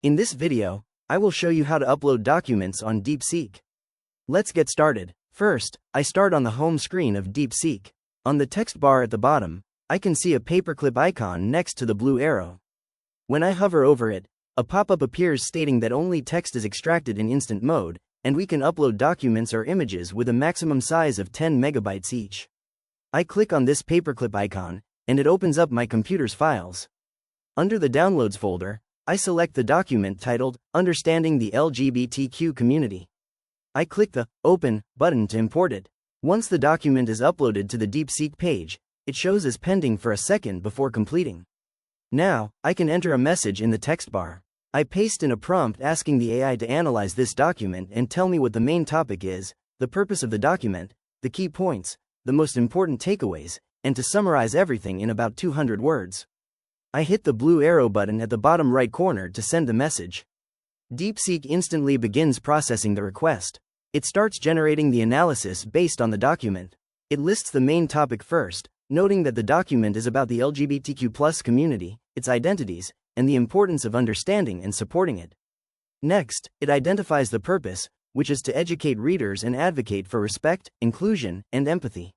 In this video, I will show you how to upload documents on Deepseek. Let's get started. First, I start on the home screen of Deepseek. On the text bar at the bottom, I can see a paperclip icon next to the blue arrow. When I hover over it, a pop-up appears stating that only text is extracted in instant mode, and we can upload documents or images with a maximum size of 10 megabytes each. I click on this paperclip icon, and it opens up my computer's files. Under the Downloads folder, I select the document titled, Understanding the LGBTQ Community. I click the Open button to import it. Once the document is uploaded to the Deepseek page, it shows as pending for a second before completing. Now, I can enter a message in the text bar. I paste in a prompt asking the AI to analyze this document and tell me what the main topic is, the purpose of the document, the key points, the most important takeaways, and to summarize everything in about 200 words. I hit the blue arrow button at the bottom right corner to send the message. Deepseek instantly begins processing the request. It starts generating the analysis based on the document. It lists the main topic first, noting that the document is about the LGBTQ+ community, its identities, and the importance of understanding and supporting it. Next, it identifies the purpose, which is to educate readers and advocate for respect, inclusion, and empathy.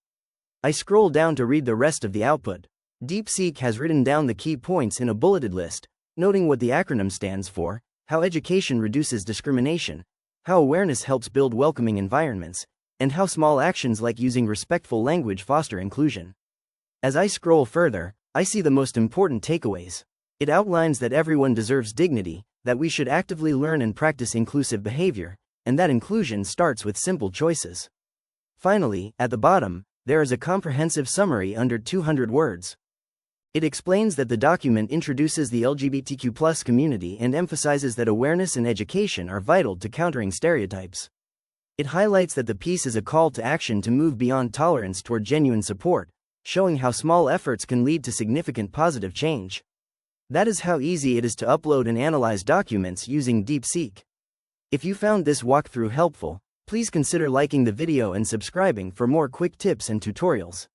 I scroll down to read the rest of the output. Deepseek has written down the key points in a bulleted list, noting what the acronym stands for, how education reduces discrimination, how awareness helps build welcoming environments, and how small actions like using respectful language foster inclusion. As I scroll further, I see the most important takeaways. It outlines that everyone deserves dignity, that we should actively learn and practice inclusive behavior, and that inclusion starts with simple choices. Finally, at the bottom, there is a comprehensive summary under 200 words. It explains that the document introduces the LGBTQ+ community and emphasizes that awareness and education are vital to countering stereotypes. It highlights that the piece is a call to action to move beyond tolerance toward genuine support, showing how small efforts can lead to significant positive change. That is how easy it is to upload and analyze documents using Deepseek. If you found this walkthrough helpful, please consider liking the video and subscribing for more quick tips and tutorials.